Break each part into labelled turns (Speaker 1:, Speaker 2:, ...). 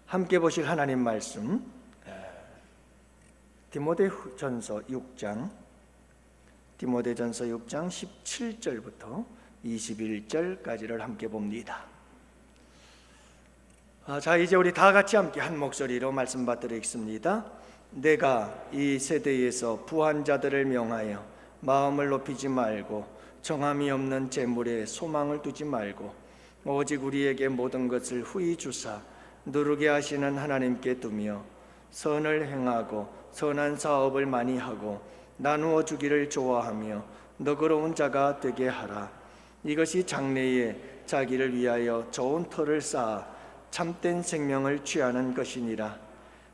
Speaker 1: 함께 보실 하나님 말씀 디모데전서 6장 17절부터 21절까지를 함께 봅니다. 자, 이제 우리 다 같이 함께 한 목소리로 말씀 받들겠습니다. 내가 이 세대에서 부한 자들을 명하여 마음을 높이지 말고 정함이 없는 재물에 소망을 두지 말고 오직 우리에게 모든 것을 후히 주사 누르게 하시는 하나님께 두며 선을 행하고 선한 사업을 많이 하고 나누어 주기를 좋아하며 너그러운 자가 되게 하라. 이것이 장래에 자기를 위하여 좋은 터를 쌓아 참된 생명을 취하는 것이니라.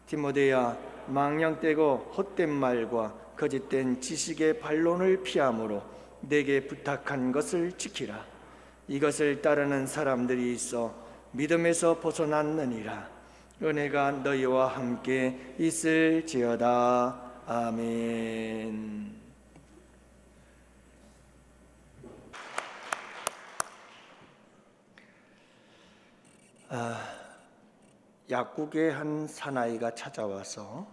Speaker 1: 디모데야, 망령되고 헛된 말과 거짓된 지식의 반론을 피함으로 내게 부탁한 것을 지키라. 이것을 따르는 사람들이 있어 믿음에서 벗어났느니라. 은혜가 너희와 함께 있을지어다. 아멘. 약국의 한 사나이가 찾아와서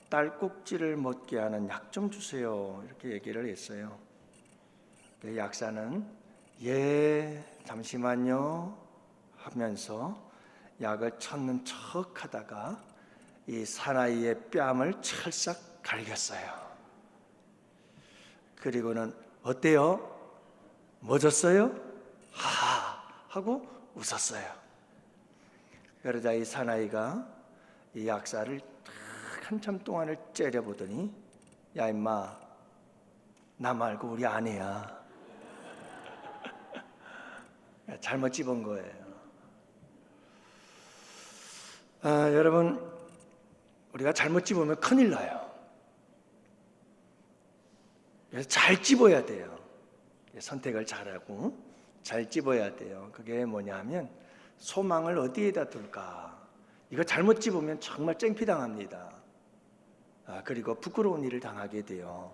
Speaker 1: 딸꾹질을 멎게 하는 약 좀 주세요, 이렇게 얘기를 했어요. 약사는 예, 잠시만요 하면서 약을 찾는 척 하다가 이 사나이의 뺨을 철썩 갈겼어요. 그리고는 어때요? 멎었어요? 하하 하고 웃었어요. 그러자 이 사나이가 이 약사를 한참 동안을 째려보더니 야 임마, 나 말고 우리 아내야. 잘못 집은 거예요. 여러분, 우리가 잘못 집으면 큰일 나요. 그래서 잘 집어야 돼요. 선택을 잘하고 잘 집어야 돼요. 그게 뭐냐면 소망을 어디에다 둘까? 이거 잘못 집으면 정말 쨍피당합니다. 그리고 부끄러운 일을 당하게 돼요.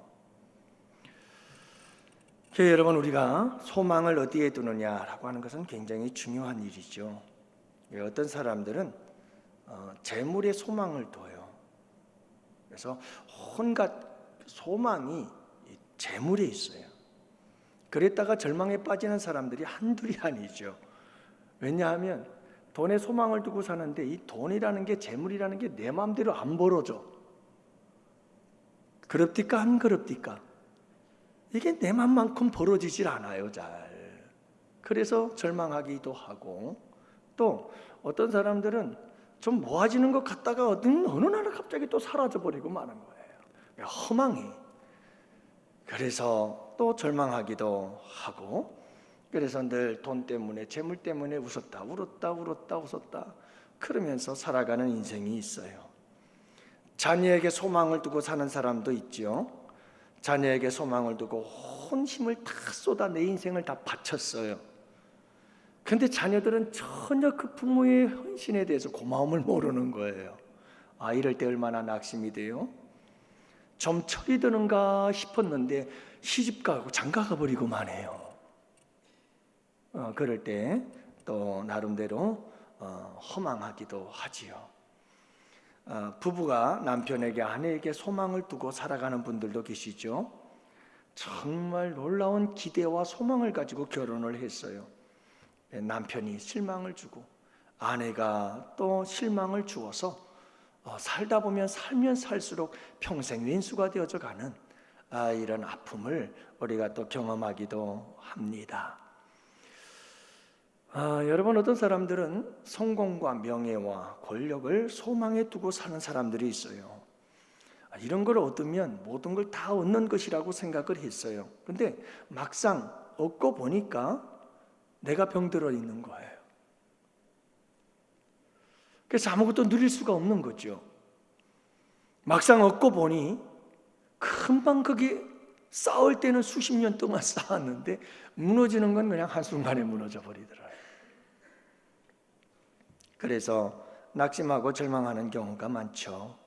Speaker 1: 여러분, 우리가 소망을 어디에 두느냐라고 하는 것은 굉장히 중요한 일이죠. 어떤 사람들은 재물에 소망을 둬요. 그래서 온갖 소망이 재물에 있어요. 그랬다가 절망에 빠지는 사람들이 한둘이 아니죠. 왜냐하면 돈에 소망을 두고 사는데 이 돈이라는 게, 재물이라는 게 내 마음대로 안 벌어져. 그럽디까 안 그럽디까? 이게 내 맘만큼 벌어지질 않아요, 잘. 그래서 절망하기도 하고, 또 어떤 사람들은 좀 모아지는 것 같다가 어느 날 갑자기 또 사라져버리고 마는 거예요. 허망해. 그래서 또 절망하기도 하고, 그래서 늘 돈 때문에, 재물 때문에 울었다 웃었다 그러면서 살아가는 인생이 있어요. 자녀에게 소망을 두고 사는 사람도 있죠. 자녀에게 소망을 두고 온 힘을 다 쏟아 내 인생을 다 바쳤어요. 근데 자녀들은 전혀 그 부모의 헌신에 대해서 고마움을 모르는 거예요. 이럴 때 얼마나 낙심이 돼요. 좀 철이 드는가 싶었는데 시집가고 장가가 버리고만 해요. 그럴 때 또 나름대로 허망하기도 하지요. 부부가 남편에게, 아내에게 소망을 두고 살아가는 분들도 계시죠. 정말 놀라운 기대와 소망을 가지고 결혼을 했어요. 남편이 실망을 주고 아내가 또 실망을 주어서 살다 보면 살면 살수록 평생 왼수가 되어져 가는 이런 아픔을 우리가 또 경험하기도 합니다. 여러분, 어떤 사람들은 성공과 명예와 권력을 소망에 두고 사는 사람들이 있어요. 이런 걸 얻으면 모든 걸 다 얻는 것이라고 생각을 했어요. 근데 막상 얻고 보니까 내가 병들어 있는 거예요. 그래서 아무것도 누릴 수가 없는 거죠. 막상 얻고 보니 금방 거기 쌓을 때는 수십 년 동안 쌓았는데 무너지는 건 그냥 한순간에 무너져 버리더라고요. 그래서 낙심하고 절망하는 경우가 많죠.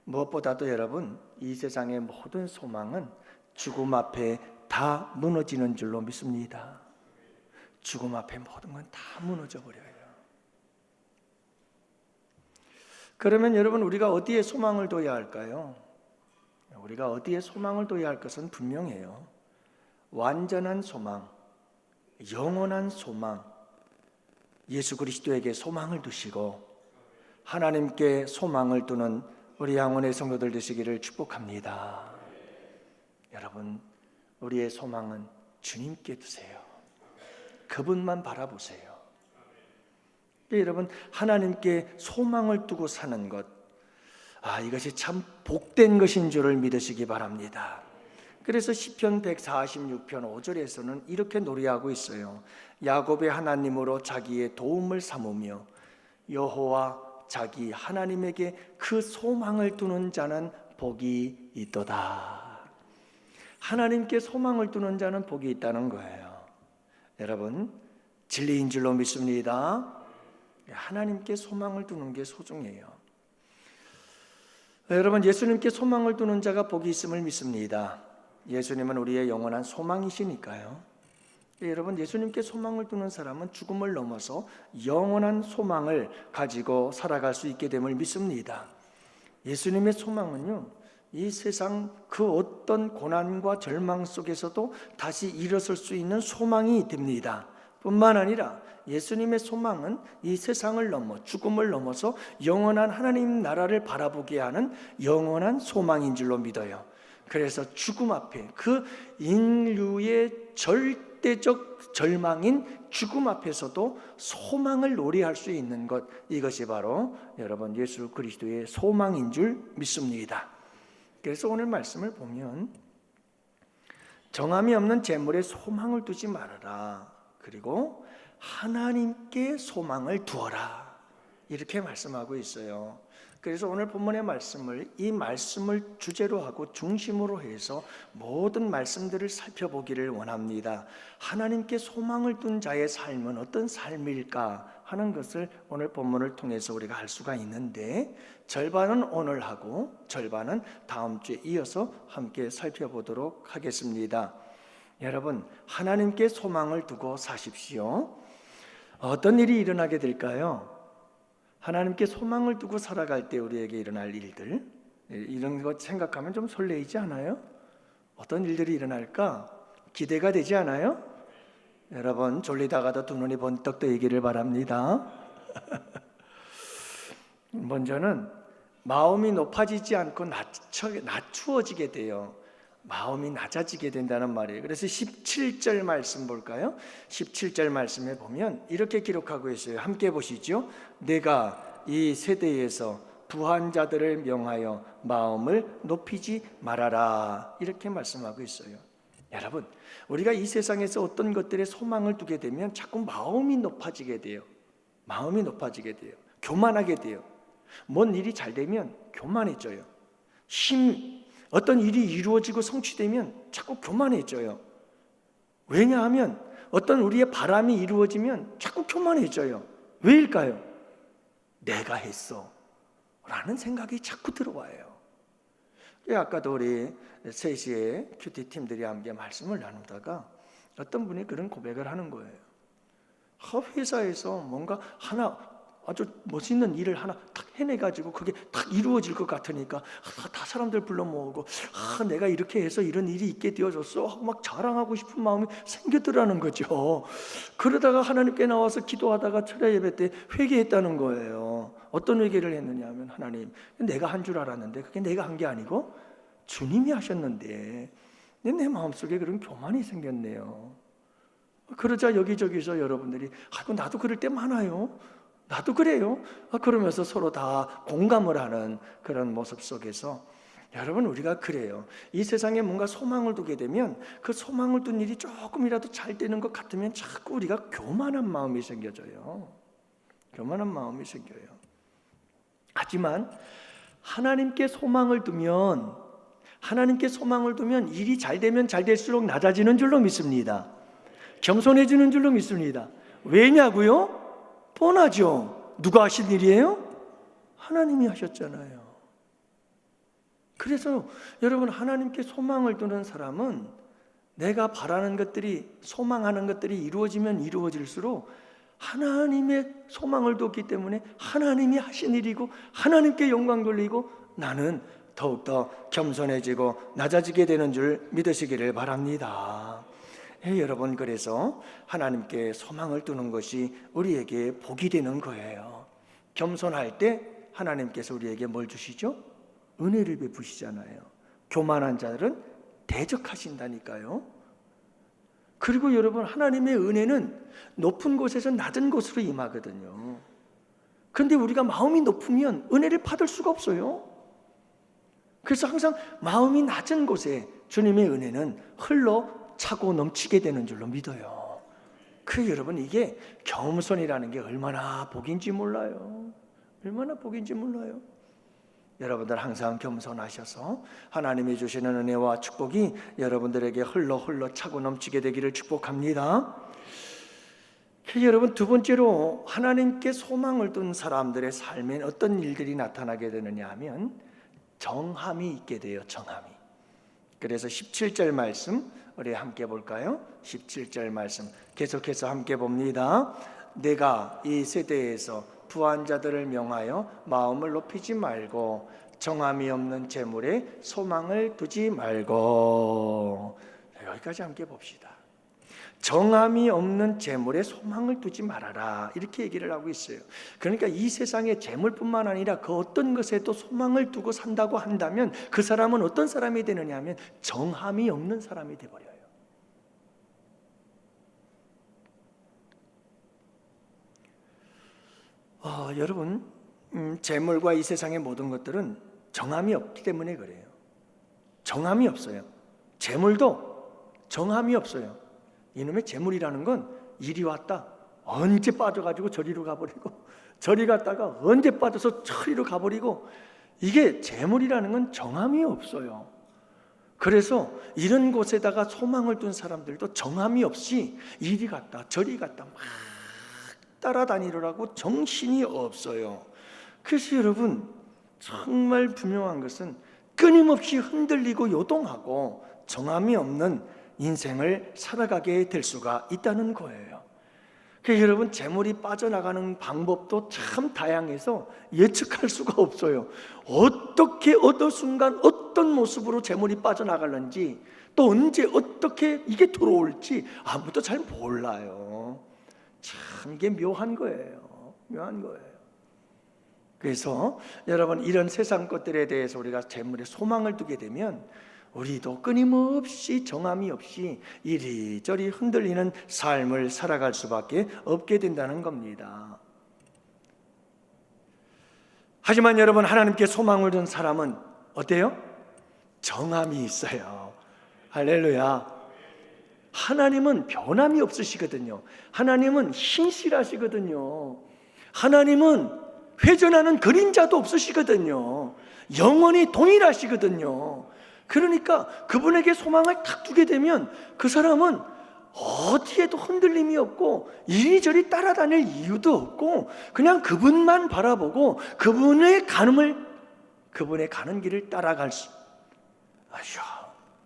Speaker 1: 무엇보다도 여러분, 이 세상의 모든 소망은 죽음 앞에 다 무너지는 줄로 믿습니다. 죽음 앞에 모든 건 다 무너져 버려요. 그러면 여러분, 우리가 어디에 소망을 둬야 할까요? 우리가 어디에 소망을 둬야 할 것은 분명해요. 완전한 소망, 영원한 소망, 예수 그리스도에게 소망을 두시고 하나님께 소망을 두는 우리 양원의 성도들 되시기를 축복합니다. 여러분, 우리의 소망은 주님께 두세요. 그분만 바라보세요. 여러분, 하나님께 소망을 두고 사는 것, 이것이 참 복된 것인 줄을 믿으시기 바랍니다. 그래서 시편 146편 5절에서는 이렇게 노래하고 있어요. 야곱의 하나님으로 자기의 도움을 삼으며 여호와 자기 하나님에게 그 소망을 두는 자는 복이 있도다. 하나님께 소망을 두는 자는 복이 있다는 거예요. 여러분, 진리인 줄로 믿습니다. 하나님께 소망을 두는 게 소중해요. 여러분, 예수님께 소망을 두는 자가 복이 있음을 믿습니다. 예수님은 우리의 영원한 소망이시니까요. 여러분, 예수님께 소망을 두는 사람은 죽음을 넘어서 영원한 소망을 가지고 살아갈 수 있게 됨을 믿습니다. 예수님의 소망은요, 이 세상 그 어떤 고난과 절망 속에서도 다시 일어설 수 있는 소망이 됩니다. 뿐만 아니라 예수님의 소망은 이 세상을 넘어 죽음을 넘어서 영원한 하나님 나라를 바라보게 하는 영원한 소망인 줄로 믿어요. 그래서 죽음 앞에, 그 인류의 절대적 절망인 죽음 앞에서도 소망을 노래할 수 있는 것, 이것이 바로 여러분 예수 그리스도의 소망인 줄 믿습니다. 그래서 오늘 말씀을 보면 정함이 없는 재물에 소망을 두지 말아라, 그리고 하나님께 소망을 두어라, 이렇게 말씀하고 있어요. 그래서 오늘 본문의 말씀을, 이 말씀을 주제로 하고 중심으로 해서 모든 말씀들을 살펴보기를 원합니다. 하나님께 소망을 둔 자의 삶은 어떤 삶일까 하는 것을 오늘 본문을 통해서 우리가 알 수가 있는데, 절반은 오늘 하고 절반은 다음 주에 이어서 함께 살펴보도록 하겠습니다. 여러분, 하나님께 소망을 두고 사십시오. 어떤 일이 일어나게 될까요? 하나님께 소망을 두고 살아갈 때 우리에게 일어날 일들, 이런 것 생각하면 좀 설레이지 않아요? 어떤 일들이 일어날까? 기대가 되지 않아요? 여러분, 졸리다가도 두 눈이 번떡 뜨이기를 바랍니다. 먼저는 마음이 높아지지 않고 낮추어지게 돼요. 마음이 낮아지게 된다는 말이에요. 그래서 17절 말씀 볼까요? 17절 말씀에 보면 이렇게 기록하고 있어요. 함께 보시죠. 내가 이 세대에서 부한 자들을 명하여 마음을 높이지 말아라, 이렇게 말씀하고 있어요. 여러분, 우리가 이 세상에서 어떤 것들에 소망을 두게 되면 자꾸 마음이 높아지게 돼요. 마음이 높아지게 돼요. 교만하게 돼요. 뭔 일이 잘 되면 교만해져요. 어떤 일이 이루어지고 성취되면 자꾸 교만해져요. 왜냐하면 어떤 우리의 바람이 이루어지면 자꾸 교만해져요. 왜일까요? 내가 했어 라는 생각이 자꾸 들어와요. 아까도 우리 3시에 큐티팀들이 함께 말씀을 나누다가 어떤 분이 그런 고백을 하는 거예요. 회사에서 뭔가 하나 아주 멋있는 일을 하나 탁 해내가지고 그게 탁 이루어질 것 같으니까 다 사람들 불러 모으고 내가 이렇게 해서 이런 일이 있게 되어졌어 하고 막 자랑하고 싶은 마음이 생기더라는 거죠. 그러다가 하나님께 나와서 기도하다가 철야 예배 때 회개했다는 거예요. 어떤 회개를 했느냐 하면, 하나님, 내가 한 줄 알았는데 그게 내가 한 게 아니고 주님이 하셨는데 내 마음속에 그런 교만이 생겼네요. 그러자 여기저기서 여러분들이 나도 그럴 때 많아요, 나도 그래요, 그러면서 서로 다 공감을 하는 그런 모습 속에서, 여러분, 우리가 그래요. 이 세상에 뭔가 소망을 두게 되면 그 소망을 둔 일이 조금이라도 잘 되는 것 같으면 자꾸 우리가 교만한 마음이 생겨져요. 교만한 마음이 생겨요. 하지만 하나님께 소망을 두면 일이 잘 되면 잘 될수록 낮아지는 줄로 믿습니다. 겸손해지는 줄로 믿습니다. 왜냐고요? 뻔하죠. 누가 하신 일이에요? 하나님이 하셨잖아요. 그래서 여러분, 하나님께 소망을 두는 사람은 내가 바라는 것들이, 소망하는 것들이 이루어지면 이루어질수록 하나님의 소망을 뒀기 때문에 하나님이 하신 일이고 하나님께 영광 돌리고 나는 더욱더 겸손해지고 낮아지게 되는 줄 믿으시기를 바랍니다. 여러분, 그래서 하나님께 소망을 두는 것이 우리에게 복이 되는 거예요. 겸손할 때 하나님께서 우리에게 뭘 주시죠? 은혜를 베푸시잖아요. 교만한 자들은 대적하신다니까요. 그리고 여러분, 하나님의 은혜는 높은 곳에서 낮은 곳으로 임하거든요. 그런데 우리가 마음이 높으면 은혜를 받을 수가 없어요. 그래서 항상 마음이 낮은 곳에 주님의 은혜는 흘러 차고 넘치게 되는 줄로 믿어요. 그 여러분, 이게 겸손이라는 게 얼마나 복인지 몰라요. 얼마나 복인지 몰라요. 여러분들 항상 겸손하셔서 하나님이 주시는 은혜와 축복이 여러분들에게 흘러 차고 넘치게 되기를 축복합니다. 여러분, 두 번째로 하나님께 소망을 둔 사람들의 삶에 어떤 일들이 나타나게 되느냐 하면 정함이 있게 돼요. 정함이. 그래서 17절 말씀 우리 함께 볼까요? 17절 말씀 계속해서 함께 봅니다. 내가 이 세대에서 부한 자들을 명하여 마음을 높이지 말고 정함이 없는 재물에 소망을 두지 말고. 여기까지 함께 봅시다. 정함이 없는 재물에 소망을 두지 말아라, 이렇게 얘기를 하고 있어요. 그러니까 이 세상의 재물뿐만 아니라 그 어떤 것에도 소망을 두고 산다고 한다면 그 사람은 어떤 사람이 되느냐 하면 정함이 없는 사람이 되어버려요. 여러분, 재물과 이 세상의 모든 것들은 정함이 없기 때문에 그래요. 정함이 없어요. 재물도 정함이 없어요. 이놈의 재물이라는 건 이리 왔다 언제 빠져가지고 저리로 가버리고, 저리 갔다가 언제 빠져서 저리로 가버리고, 이게 재물이라는 건 정함이 없어요. 그래서 이런 곳에다가 소망을 둔 사람들도 정함이 없이 이리 갔다 저리 갔다 막 따라다니느라고 정신이 없어요. 그래서 여러분, 정말 분명한 것은 끊임없이 흔들리고 요동하고 정함이 없는 인생을 살아가게 될 수가 있다는 거예요. 그래서 여러분, 재물이 빠져나가는 방법도 참 다양해서 예측할 수가 없어요. 어떻게 어느 순간 어떤 모습으로 재물이 빠져나갈는지, 또 언제 어떻게 이게 들어올지 아무도 잘 몰라요. 참 이게 묘한 거예요. 묘한 거예요. 그래서 여러분, 이런 세상 것들에 대해서 우리가 재물에 소망을 두게 되면 우리도 끊임없이 정함이 없이 이리저리 흔들리는 삶을 살아갈 수밖에 없게 된다는 겁니다. 하지만 여러분, 하나님께 소망을 둔 사람은 어때요? 정함이 있어요. 할렐루야. 하나님은 변함이 없으시거든요. 하나님은 신실하시거든요. 하나님은 회전하는 그림자도 없으시거든요. 영원히 동일하시거든요. 그러니까 그분에게 소망을 탁 두게 되면 그 사람은 어디에도 흔들림이 없고 이리저리 따라다닐 이유도 없고 그냥 그분만 바라보고 그분의 가는 길을 따라갈 수,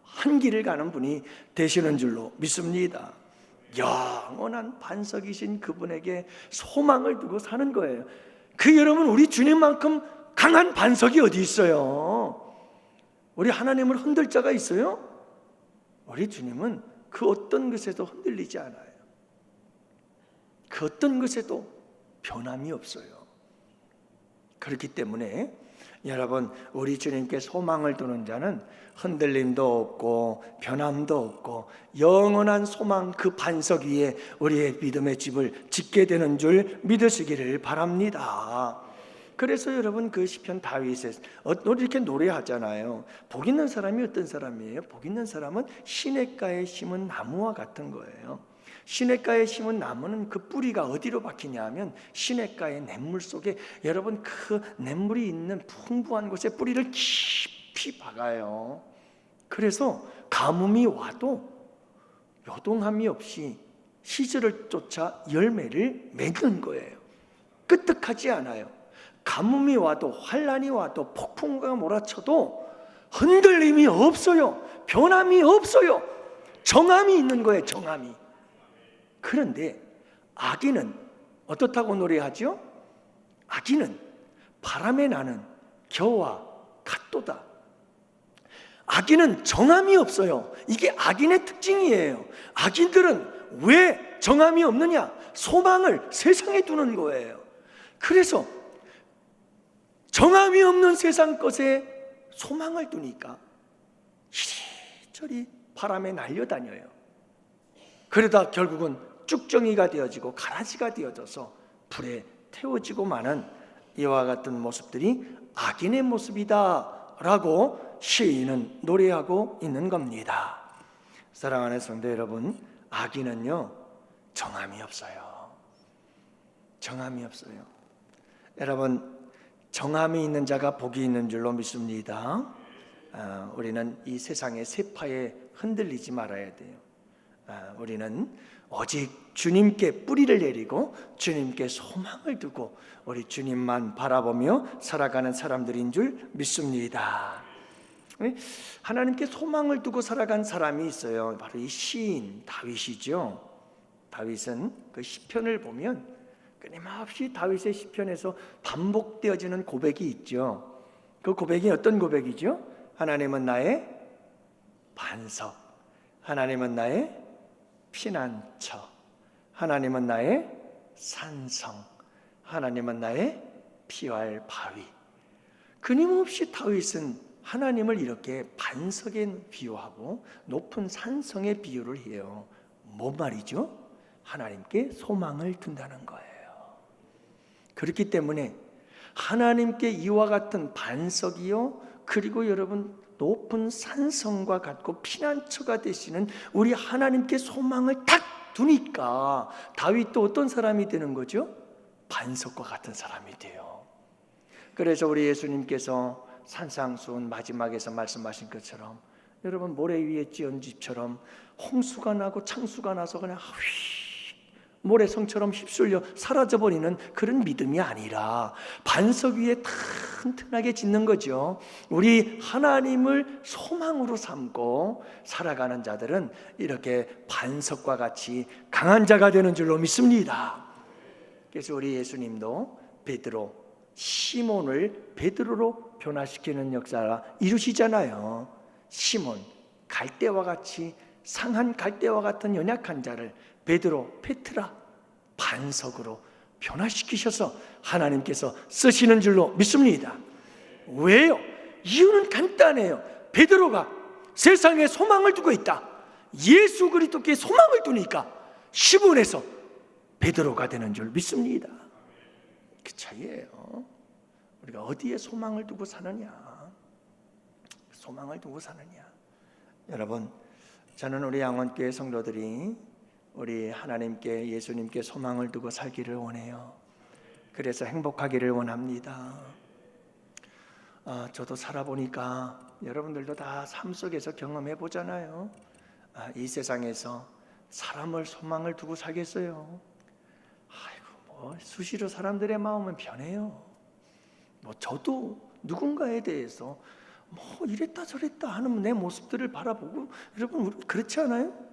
Speaker 1: 한 길을 가는 분이 되시는 줄로 믿습니다. 영원한 반석이신 그분에게 소망을 두고 사는 거예요. 여러분, 우리 주님만큼 강한 반석이 어디 있어요? 우리 하나님을 흔들 자가 있어요? 우리 주님은 그 어떤 것에도 흔들리지 않아요. 그 어떤 것에도 변함이 없어요. 그렇기 때문에 여러분, 우리 주님께 소망을 두는 자는 흔들림도 없고 변함도 없고 영원한 소망 그 반석 위에 우리의 믿음의 집을 짓게 되는 줄 믿으시기를 바랍니다. 그래서 여러분, 그 시편 다윗에 이렇게 노래하잖아요. 복 있는 사람이 어떤 사람이에요? 복 있는 사람은 시냇가에 심은 나무와 같은 거예요. 시냇가에 심은 나무는 그 뿌리가 어디로 박히냐 하면 시냇가의 냇물 속에, 여러분, 그 냇물이 있는 풍부한 곳에 뿌리를 깊이 박아요. 그래서 가뭄이 와도 요동함이 없이 시절을 쫓아 열매를 맺는 거예요. 끄떡하지 않아요. 가뭄이 와도 환란이 와도 폭풍우가 몰아쳐도 흔들림이 없어요. 변함이 없어요. 정함이 있는 거예요. 정함이. 그런데 악인은 어떻다고 노래하죠? 아기는 바람에 나는 겨와 같도다. 아기는 정함이 없어요. 이게 악인의 특징이에요. 악인들은 왜 정함이 없느냐? 소망을 세상에 두는 거예요. 그래서 정함이 없는 세상 것에 소망을 두니까 이리저리 바람에 날려다녀요. 그러다 결국은 쭉정이가 되어지고 가라지가 되어져서 불에 태워지고 마는 이와 같은 모습들이 악인의 모습이다 라고 시인은 노래하고 있는 겁니다. 사랑하는 성도 여러분, 악인은요 정함이 없어요. 정함이 없어요. 여러분, 정함이 있는 자가 복이 있는 줄로 믿습니다. 우리는 이 세상의 세파에 흔들리지 말아야 돼요. 우리는 오직 주님께 뿌리를 내리고 주님께 소망을 두고 우리 주님만 바라보며 살아가는 사람들인 줄 믿습니다. 하나님께 소망을 두고 살아간 사람이 있어요. 바로 이 시인 다윗이죠. 다윗은 그 시편을 보면 끊임없이 다윗의 시편에서 반복되어지는 고백이 있죠. 그 고백이 어떤 고백이죠? 하나님은 나의 반석, 하나님은 나의 피난처, 하나님은 나의 산성, 하나님은 나의 피할 바위. 끊임없이 다윗은 하나님을 이렇게 반석에 비유하고 높은 산성에 비유를 해요. 뭔 말이죠? 하나님께 소망을 둔다는 거예요. 그렇기 때문에 하나님께 이와 같은 반석이요, 그리고 여러분 높은 산성과 같고 피난처가 되시는 우리 하나님께 소망을 딱 두니까 다윗도 어떤 사람이 되는 거죠? 반석과 같은 사람이 돼요. 그래서 우리 예수님께서 산상수훈 마지막에서 말씀하신 것처럼 여러분 모래 위에 지은 집처럼 홍수가 나고 창수가 나서 그냥 모래성처럼 휩쓸려 사라져버리는 그런 믿음이 아니라 반석 위에 튼튼하게 짓는 거죠. 우리 하나님을 소망으로 삼고 살아가는 자들은 이렇게 반석과 같이 강한 자가 되는 줄로 믿습니다. 그래서 우리 예수님도 베드로, 시몬을 베드로로 변화시키는 역사를 이루시잖아요. 시몬, 갈대와 같이 상한 갈대와 같은 연약한 자를 베드로, 페트라, 반석으로 변화시키셔서 하나님께서 쓰시는 줄로 믿습니다. 왜요? 이유는 간단해요. 베드로가 세상에 소망을 두고 있다. 예수 그리스도께 소망을 두니까 시몬에서 베드로가 되는 줄 믿습니다. 그 차이예요. 우리가 어디에 소망을 두고 사느냐, 소망을 두고 사느냐. 여러분, 저는 우리 양원교회 성도들이 우리 하나님께, 예수님께 소망을 두고 살기를 원해요. 그래서 행복하기를 원합니다. 저도 살아보니까 여러분들도 다 삶 속에서 경험해 보잖아요. 이 세상에서 사람을 소망을 두고 살겠어요? 아이고, 수시로 사람들의 마음은 변해요. 저도 누군가에 대해서 이랬다 저랬다 하는 내 모습들을 바라보고, 여러분 그렇지 않아요?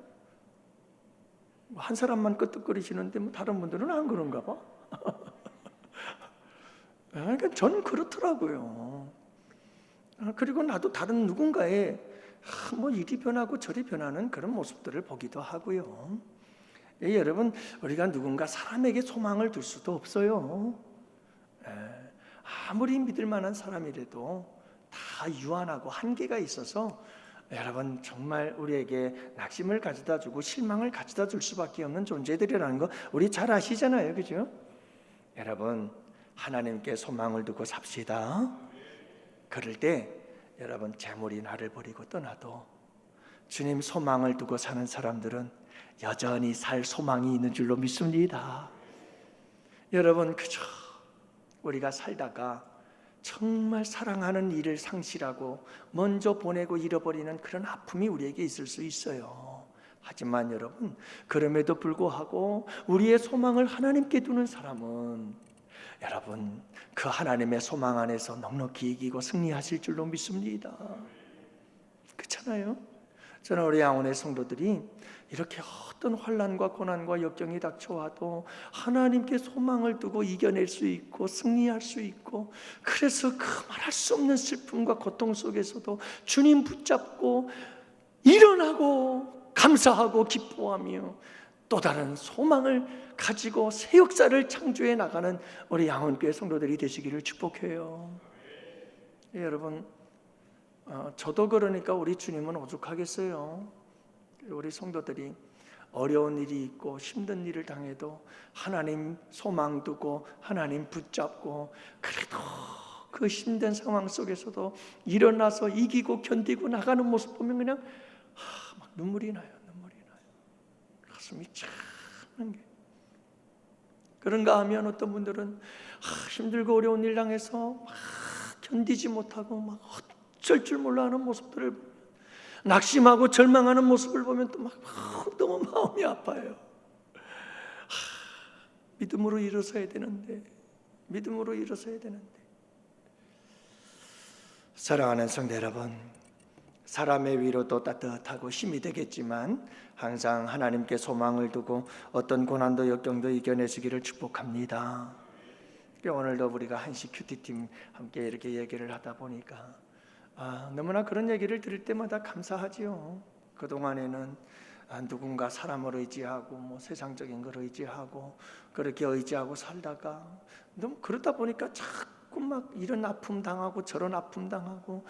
Speaker 1: 한 사람만 끄떡거리시는데 다른 분들은 안 그런가 봐. 그러니까 저는 그렇더라고요. 그리고 나도 다른 누군가의 이리 변하고 저리 변하는 그런 모습들을 보기도 하고요. 여러분, 우리가 누군가 사람에게 소망을 둘 수도 없어요. 아무리 믿을 만한 사람이라도 다 유한하고 한계가 있어서 여러분 정말 우리에게 낙심을 가져다 주고 실망을 가져다 줄 수밖에 없는 존재들이라는 거 우리 잘 아시잖아요, 그죠? 여러분, 하나님께 소망을 두고 삽시다. 그럴 때 여러분 재물이 나를 버리고 떠나도 주님 소망을 두고 사는 사람들은 여전히 살 소망이 있는 줄로 믿습니다. 여러분, 그저 우리가 살다가 정말 사랑하는 이를 상실하고 먼저 보내고 잃어버리는 그런 아픔이 우리에게 있을 수 있어요. 하지만 여러분, 그럼에도 불구하고 우리의 소망을 하나님께 두는 사람은 여러분 그 하나님의 소망 안에서 넉넉히 이기고 승리하실 줄로 믿습니다. 그렇잖아요? 저는 우리 양원의 성도들이 이렇게 어떤 환난과 고난과 역경이 닥쳐와도 하나님께 소망을 두고 이겨낼 수 있고 승리할 수 있고, 그래서 그 말할 수 없는 슬픔과 고통 속에서도 주님 붙잡고 일어나고 감사하고 기뻐하며 또 다른 소망을 가지고 새 역사를 창조해 나가는 우리 양원교회 성도들이 되시기를 축복해요. 여러분, 저도 그러니까 우리 주님은 오죽하겠어요. 우리 성도들이 어려운 일이 있고 힘든 일을 당해도 하나님 소망 두고 하나님 붙잡고, 그래도 그 힘든 상황 속에서도 일어나서 이기고 견디고 나가는 모습 보면 그냥 막 눈물이 나요. 가슴이 차는 게. 그런가 하면 어떤 분들은 힘들고 어려운 일 당해서 막 견디지 못하고 막 어쩔 줄 몰라 하는 모습들을 보면, 낙심하고 절망하는 모습을 보면 또 막 너무 마음이 아파요. 믿음으로 일어서야 되는데, 믿음으로 일어서야 되는데. 사랑하는 성도 여러분, 사람의 위로도 따뜻하고 힘이 되겠지만 항상 하나님께 소망을 두고 어떤 고난도 역경도 이겨내시기를 축복합니다. 오늘도 우리가 한식 큐티팀 함께 이렇게 얘기를 하다 보니까 너무나 그런 얘기를 들을 때마다 감사하지요. 그동안에는 누군가 사람을 의지하고 뭐 세상적인 걸 의지하고 그렇게 의지하고 살다가 너무 그러다 보니까 자꾸 막 이런 아픔 당하고 저런 아픔 당하고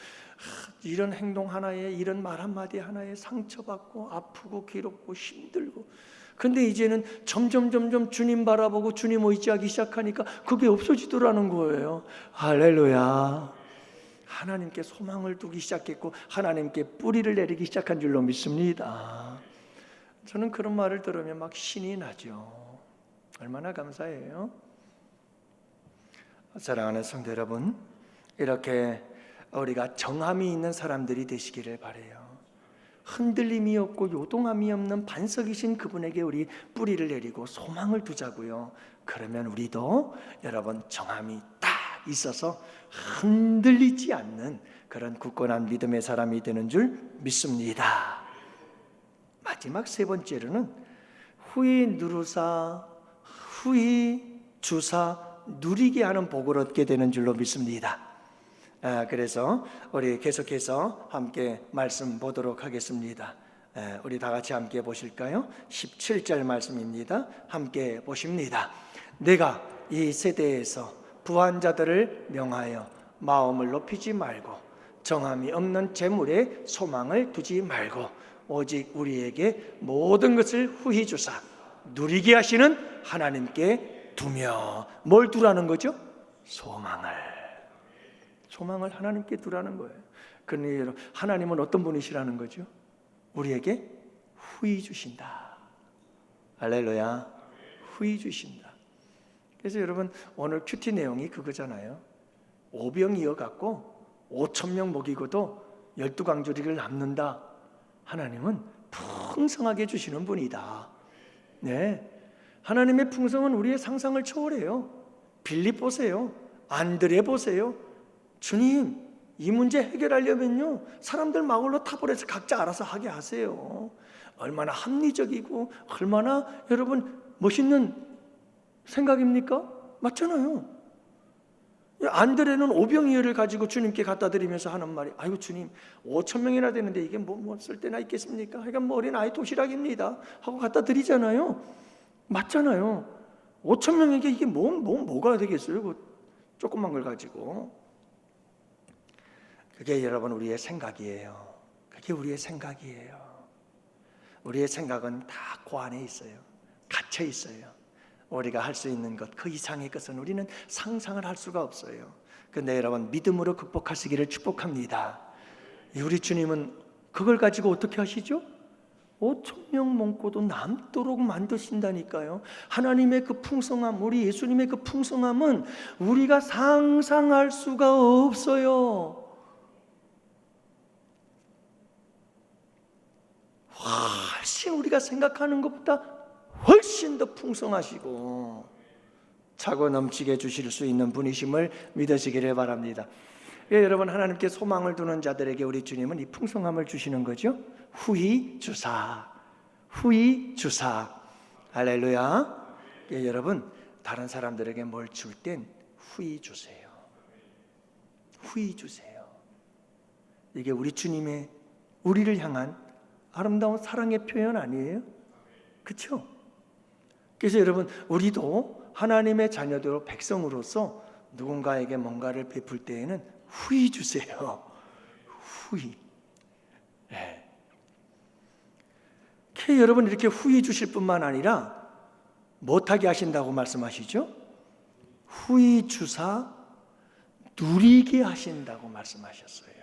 Speaker 1: 이런 행동 하나에 이런 말 한마디 하나에 상처받고 아프고 괴롭고 힘들고, 근데 이제는 점점 주님 바라보고 주님 의지하기 시작하니까 그게 없어지더라는 거예요. 할렐루야. 하나님께 소망을 두기 시작했고 하나님께 뿌리를 내리기 시작한 줄로 믿습니다. 저는 그런 말을 들으면 막 신이 나죠. 얼마나 감사해요. 사랑하는 성도 여러분, 이렇게 우리가 정함이 있는 사람들이 되시기를 바라요. 흔들림이 없고 요동함이 없는 반석이신 그분에게 우리 뿌리를 내리고 소망을 두자고요. 그러면 우리도 여러분 정함이 딱 있어서 흔들리지 않는 그런 굳건한 믿음의 사람이 되는 줄 믿습니다. 마지막 세 번째로는 후히 누르사 후히 주사 누리게 하는 복을 얻게 되는 줄로 믿습니다. 그래서 우리 계속해서 함께 말씀 보도록 하겠습니다. 우리 다 같이 함께 보실까요? 17절 말씀입니다. 함께 보십니다. 내가 이 세대에서 부한 자들을 명하여 마음을 높이지 말고 정함이 없는 재물에 소망을 두지 말고 오직 우리에게 모든 것을 후히 주사 누리게 하시는 하나님께 두며, 뭘 두라는 거죠? 소망을 하나님께 두라는 거예요. 그런데 하나님은 어떤 분이시라는 거죠? 우리에게 후히 주신다. 할렐루야. 후히 주신다. 그래서 여러분 오늘 큐티 내용이 그거잖아요. 오병이어 갖고 5,000명 먹이고도 12강조리를 남는다. 하나님은 풍성하게 주시는 분이다. 네, 하나님의 풍성은 우리의 상상을 초월해요. 빌립 보세요. 안드레 보세요. 주님, 이 문제 해결하려면요 사람들 마을로 타버려서 각자 알아서 하게 하세요. 얼마나 합리적이고 얼마나 여러분 멋있는 생각입니까? 맞잖아요. 안드레는 오병이어를 가지고 주님께 갖다 드리면서 하는 말이, 아이고 주님 5,000명이나 되는데 이게 뭐 쓸 데나 있겠습니까? 그러니까 뭐 어린아이 도시락입니다 하고 갖다 드리잖아요. 맞잖아요. 5,000명에게 이게 뭐가 되겠어요? 그 조그만 걸 가지고. 그게 여러분 우리의 생각이에요. 그게 우리의 생각이에요. 우리의 생각은 다 그 안에 있어요. 갇혀 있어요. 우리가 할 수 있는 것, 그 이상의 것은 우리는 상상을 할 수가 없어요. 그런데 여러분 믿음으로 극복하시기를 축복합니다. 우리 주님은 그걸 가지고 어떻게 하시죠? 5,000명 먹고도 남도록 만드신다니까요. 하나님의 그 풍성함, 우리 예수님의 그 풍성함은 우리가 상상할 수가 없어요. 훨씬 우리가 생각하는 것보다 훨씬 더 풍성하시고 차고 넘치게 주실 수 있는 분이심을 믿으시기를 바랍니다. 예, 여러분, 하나님께 소망을 두는 자들에게 우리 주님은 이 풍성함을 주시는 거죠. 후히 주사, 후히 주사. 할렐루야. 예, 여러분, 다른 사람들에게 뭘 줄 땐 후히 주세요. 후히 주세요. 이게 우리 주님의 우리를 향한 아름다운 사랑의 표현 아니에요? 그렇죠? 그래서 여러분, 우리도 하나님의 자녀들, 백성으로서 누군가에게 뭔가를 베풀 때에는 후히 주세요. 후히. 네. 여러분, 이렇게 후히 주실 뿐만 아니라 못하게 하신다고 말씀하시죠? 후히 주사 누리게 하신다고 말씀하셨어요.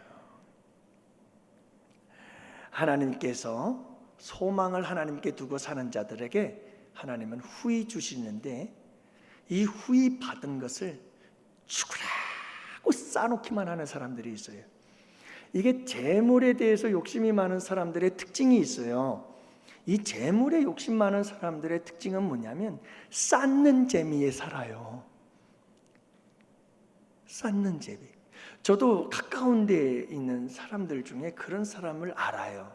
Speaker 1: 하나님께서 소망을 하나님께 두고 사는 자들에게 하나님은 후히 주시는데, 이 후히 받은 것을 죽으라고 싸놓기만 하는 사람들이 있어요. 이게 재물에 대해서 욕심이 많은 사람들의 특징이 있어요. 이 재물에 욕심 많은 사람들의 특징은 뭐냐면 쌓는 재미에 살아요. 쌓는 재미. 저도 가까운 데에 있는 사람들 중에 그런 사람을 알아요.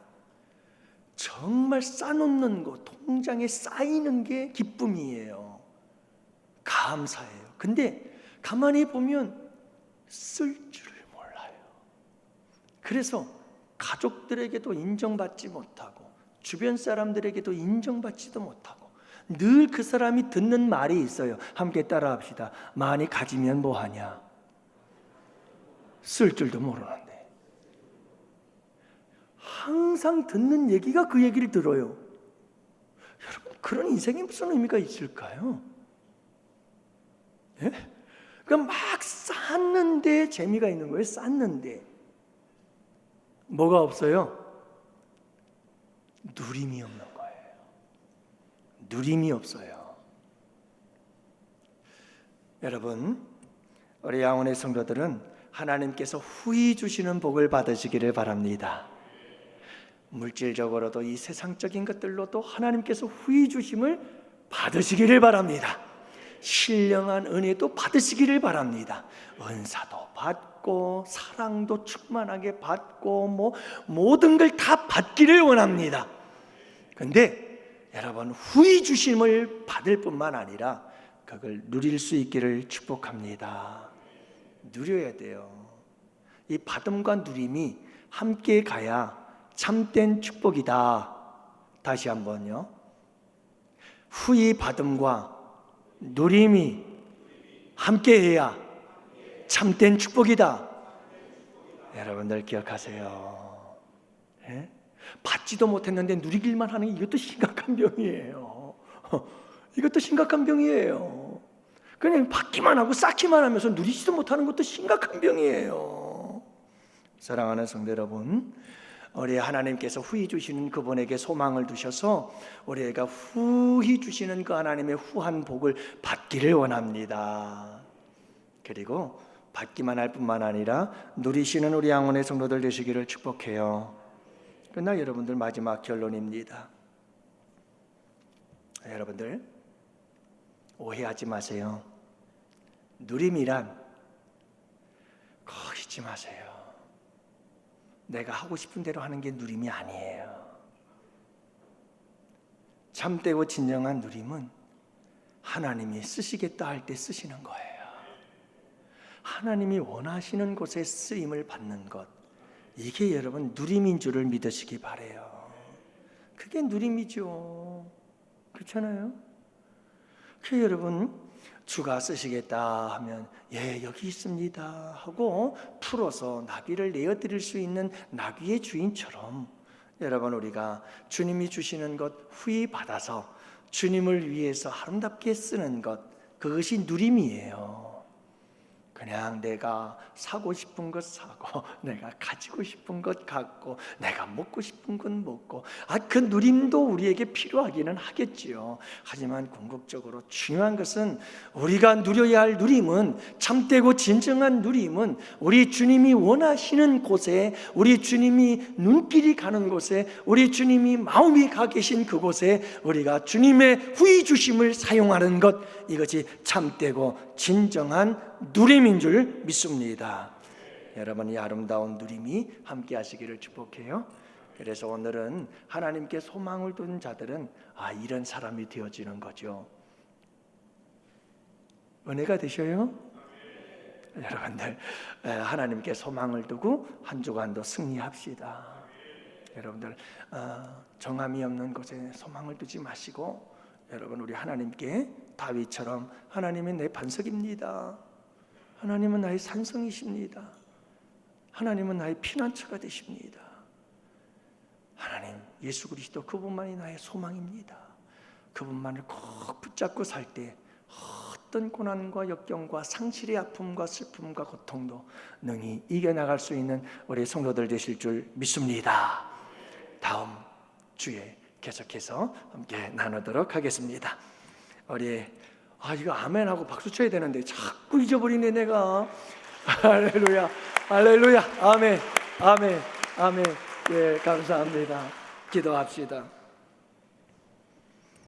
Speaker 1: 정말 쌓놓는 거, 통장에 쌓이는 게 기쁨이에요. 감사해요. 근데 가만히 보면 쓸 줄을 몰라요. 그래서 가족들에게도 인정받지 못하고 주변 사람들에게도 인정받지도 못하고 늘 그 사람이 듣는 말이 있어요. 함께 따라합시다. 많이 가지면 뭐하냐? 쓸 줄도 모르는데. 항상 듣는 얘기가 그 얘기를 들어요. 여러분, 그런 인생에 무슨 의미가 있을까요? 예? 그러니까 막 쌓는데 재미가 있는 거예요. 쌓는데 뭐가 없어요? 누림이 없는 거예요. 누림이 없어요. 여러분, 우리 양원의 성도들은 하나님께서 후히 주시는 복을 받으시기를 바랍니다. 물질적으로도 이 세상적인 것들로도 하나님께서 후히 주심을 받으시기를 바랍니다. 신령한 은혜도 받으시기를 바랍니다. 은사도 받고 사랑도 충만하게 받고 모든 걸 다 받기를 원합니다. 근데 여러분, 후히 주심을 받을 뿐만 아니라 그걸 누릴 수 있기를 축복합니다. 누려야 돼요. 이 받음과 누림이 함께 가야 참된 축복이다. 다시 한번요. 후히 받음과 누림이 함께해야 참된 축복이다. 여러분들 기억하세요. 예? 받지도 못했는데 누리길만 하는 게 이것도 심각한 병이에요. 이것도 심각한 병이에요. 그냥 받기만 하고 쌓기만 하면서 누리지도 못하는 것도 심각한 병이에요. 사랑하는 성도 여러분, 우리 하나님께서 후히 주시는 그분에게 소망을 두셔서 우리가 후히 주시는 그 하나님의 후한 복을 받기를 원합니다. 그리고 받기만 할 뿐만 아니라 누리시는 우리 양원의 성도들 되시기를 축복해요. 그러나 여러분들, 마지막 결론입니다. 여러분들 오해하지 마세요. 누림이란 거 잊지 마세요. 내가 하고 싶은 대로 하는 게 누림이 아니에요. 참되고 진정한 누림은 하나님이 쓰시겠다 할 때 쓰시는 거예요. 하나님이 원하시는 곳에 쓰임을 받는 것, 이게 여러분 누림인 줄을 믿으시기 바라요. 그게 누림이죠. 그렇잖아요. 그 여러분, 주가 쓰시겠다 하면 예, 여기 있습니다 하고 풀어서 나귀를 내어드릴 수 있는 나귀의 주인처럼, 여러분, 우리가 주님이 주시는 것 후히 받아서 주님을 위해서 아름답게 쓰는 것, 그것이 누림이에요. 그냥 내가 사고 싶은 것 사고, 내가 가지고 싶은 것 갖고, 내가 먹고 싶은 것 먹고, 그 누림도 우리에게 필요하기는 하겠지요. 하지만 궁극적으로 중요한 것은, 우리가 누려야 할 누림은, 참되고 진정한 누림은 우리 주님이 원하시는 곳에, 우리 주님이 눈길이 가는 곳에, 우리 주님이 마음이 가 계신 그곳에 우리가 주님의 후히 주심을 사용하는 것, 이것이 참되고 진정한 누림인 줄 믿습니다. 여러분 이 아름다운 누림이 함께 하시기를 축복해요. 그래서 오늘은 하나님께 소망을 둔 자들은 이런 사람이 되어지는 거죠. 은혜가 되셔요? 여러분들 하나님께 소망을 두고 한 주간도 승리합시다. 여러분들 정함이 없는 곳에 소망을 두지 마시고, 여러분 우리 하나님께 다윗처럼 하나님은 내 반석입니다, 하나님은 나의 산성이십니다, 하나님은 나의 피난처가 되십니다, 하나님 예수 그리스도 그분만이 나의 소망입니다, 그분만을 꼭 붙잡고 살 때 어떤 고난과 역경과 상실의 아픔과 슬픔과 고통도 능히 이겨나갈 수 있는 우리 성도들 되실 줄 믿습니다. 다음 주에 계속해서 함께 나누도록 하겠습니다. 우리 이거 아멘하고 박수 쳐야 되는데 자꾸 잊어버리네 내가. 할렐루야, 할렐루야, 아멘, 아멘, 아멘. 예, 감사합니다. 기도합시다.